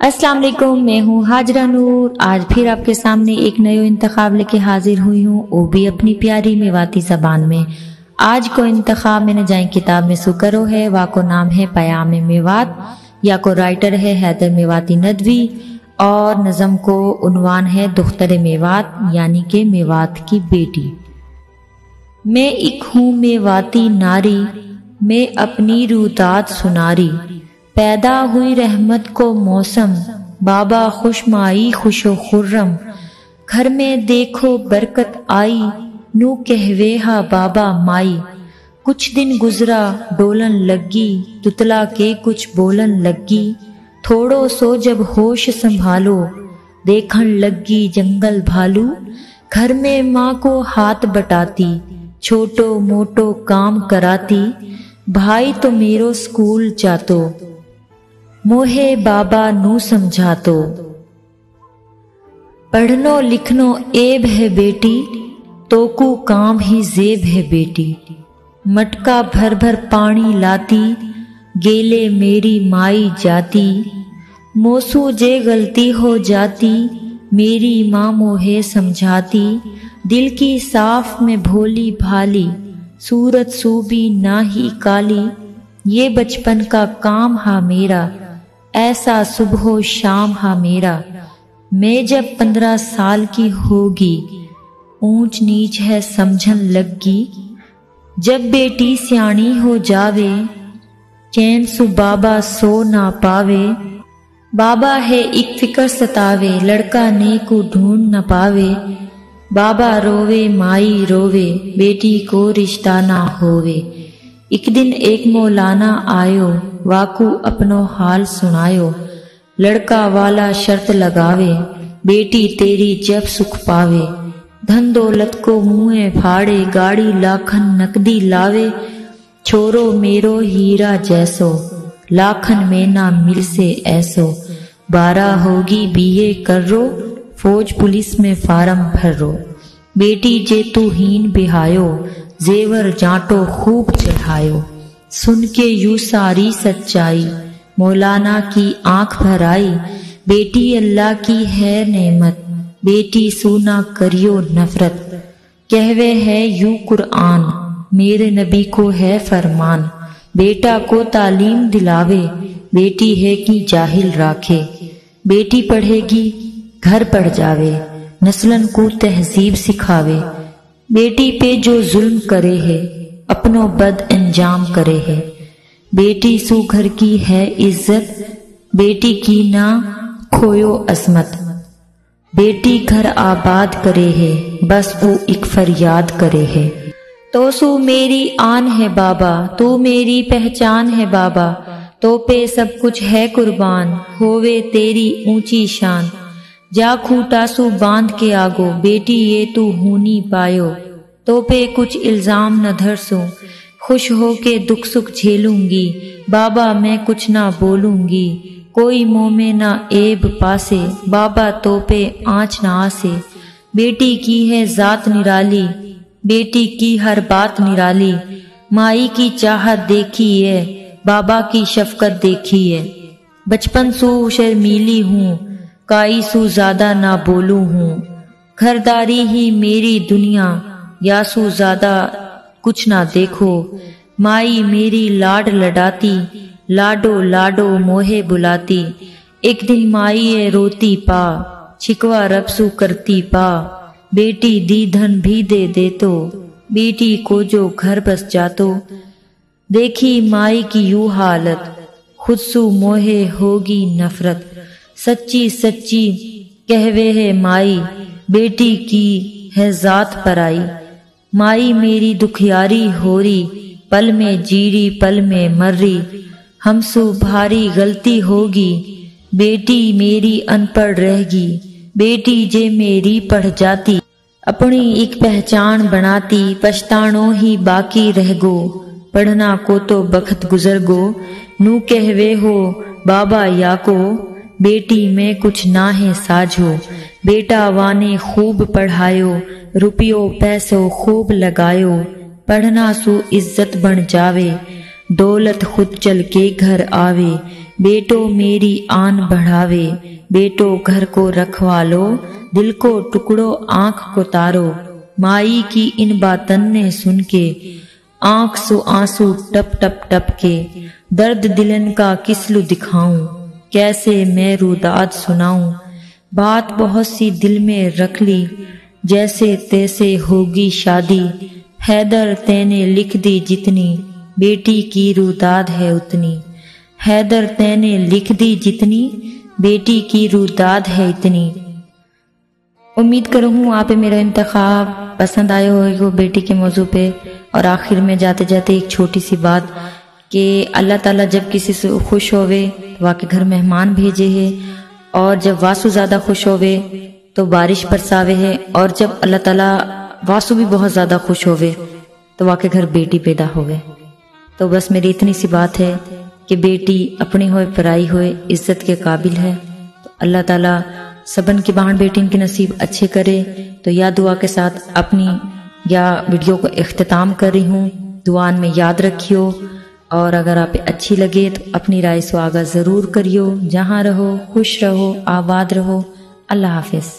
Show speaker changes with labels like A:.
A: अस्सलाम वालेकुम, मैं हूँ हाजरा नूर। आज फिर आपके सामने एक नयो इंतखाब लेके हाजिर हुई हूँ, वो भी अपनी प्यारी मेवाती ज़बान में। आज को इंतखाब मैंने जाए किताब में सुकरो है, वा को नाम है पयाम मेवात, या को राइटर है हैदर मेवाती नदवी, और नज़म को उन्वान है दुख्तर मेवात यानी के मेवात की बेटी। मैं एक हूँ मेवाती नारी, मैं अपनी रूदात सुनारी, पैदा हुई रहमत को मौसम, बाबा खुशमाई खुशो खुर्रम, घर में देखो बरकत आई, नू कहवे हा बाबा माई। कुछ दिन गुजरा डोलन लगी, तुतला के कुछ बोलन लगी, थोड़ो सो जब होश संभालो, देखन लगी जंगल भालू। घर में माँ को हाथ बटाती, छोटो मोटो काम कराती, भाई तो मेरो स्कूल जातो, मोहे बाबा नू समझातो। पढ़नो लिखनो एब है बेटी, तोकू काम ही जेब है बेटी। मटका भर भर पानी लाती, गेले मेरी माई जाती, मोसू जे गलती हो जाती, मेरी माँ मोहे समझाती। दिल की साफ में भोली भाली, सूरत सूबी ना ही काली, ये बचपन का काम हा मेरा, ऐसा सुबह शाम हा मेरा। मैं जब 15 साल की होगी, ऊंच नीच है समझन लगी, जब बेटी सियाणी हो जावे, चैन सु बाबा सो ना पावे। बाबा है एक फिकर सतावे, लड़का ने को ढूंढ न पावे। बाबा रोवे माई रोवे, बेटी को रिश्ता ना होवे। एक दिन एक मौलाना आयो, वाकू अपनो हाल सुनायो। लड़का वाला शर्त लगावे, बेटी तेरी जब सुख पावे। धन दौलत को मुँह फाड़े, गाड़ी लाखन नकदी लावे। छोरो मेरो हीरा जैसो, लाखन में ना मिल से ऐसो। 12 होगी बीए कर रो, फौज पुलिस में फार्म भर रो। बेटी जे तू हीन बिहायो, जेवर जाटो खूब चढ़ायो। सुन के यू सारी सच्चाई, मौलाना की आंख भर आई। बेटी अल्लाह की है नेमत, बेटी सूना करियो नफरत। कहवे है यू कुरान, मेरे नबी को है फरमान। बेटा को तालीम दिलावे, बेटी है कि जाहिल राखे। बेटी पढ़ेगी घर पढ़ जावे, नस्लन को तहजीब सिखावे। बेटी पे जो जुल्म करे है, अपनो बद अंजाम करे है। बेटी सु घर की है इज्जत, बेटी की ना खोयो असमत। बेटी घर आबाद करे है, बस वो एक फरियाद करे है। तो सु मेरी आन है बाबा, तू मेरी पहचान है बाबा। तो पे सब कुछ है कुर्बान, होवे तेरी ऊंची शान। जा खूटा सु बांध के आगो, बेटी ये तू हूनी पायो। तो पे कुछ इल्जाम न धरसो, खुश हो के दुख सुख झेलूंगी। बाबा मैं कुछ ना बोलूंगी, कोई मुँह में ना एब पासे। बाबा तो पे आँच ना आसे। बेटी की है जात निराली, बेटी की हर बात निराली। माई की चाहत देखी है, बाबा की शफकत देखी है। बचपन सु शर्मीली हूँ, काई सु ज्यादा ना बोलू हूँ। घरदारी ही मेरी दुनिया, यासु ज्यादा कुछ ना देखो। माई मेरी लाड लडाती, लाडो लाडो मोहे बुलाती। एक दिन माई है रोती पा, छिकवा रबसु करती पा। बेटी दी धन भी दे तो, बेटी को जो घर बस जातो। देखी माई की यू हालत, खुद सु मोहे होगी नफरत। सच्ची सच्ची कहवे है माई, बेटी की है जात पराई। माई मेरी दुखियारी होरी, पल में जीरी पल में मर्री। हमसु भारी गलती होगी, बेटी मेरी अनपढ़ रहेगी। बेटी जे मेरी पढ़ जाती, अपनी एक पहचान बनाती। पछतानो ही बाकी रह गो, पढ़ना को तो बखत गुजर गो। नू कहवे हो बाबा या को, बेटी में कुछ ना है साझो। बेटा वाने खूब पढ़ायो, रुपयो पैसो खूब लगायो। पढ़ना सु इज्जत बन जावे, दौलत खुद चल के घर आवे। बेटो मेरी आन बढ़ावे, बेटो घर को रखवालो, दिल को टुकड़ो आंख को तारो। माई की इन बातन ने सुन के आंख सो आंसू टप टप टप के, दर्द दिलन का किसलु दिखाऊं, कैसे मैं रुदाद सुनाऊं। बात बहुत सी दिल में रख ली, जैसे तैसे होगी शादी, हैदर तैने लिख दी जितनी, बेटी की रुदाद है उतनी। हैदर तैने लिख दी जितनी, बेटी की रुदाद है इतनी। उम्मीद करूँ आप मेरा इंतखाब पसंद आए हो बेटी के मौजू पे। और आखिर में जाते जाते एक छोटी सी बात कि अल्लाह ताला जब किसी से खुश होवे तो वाके घर मेहमान भेजे है, और जब वासु ज्यादा खुश होवे तो बारिश बरसावे है, और जब अल्लाह ताला वासु भी बहुत ज्यादा खुश होवे तो वाके घर बेटी पैदा होवे। तो बस मेरी इतनी सी बात है कि बेटी अपनी होए पराई होए इज्जत के काबिल है। तो अल्लाह ताला सबन की बहन बेटी के नसीब अच्छे करे। तो या दुआ के साथ अपनी या वीडियो को इख्तिताम कर रही हूँ। दुआन में याद रखियो, और अगर आप अच्छी लगे तो अपनी राय से आगाह जरूर करियो। जहाँ रहो खुश रहो, आबाद रहो। अल्लाह हाफिज।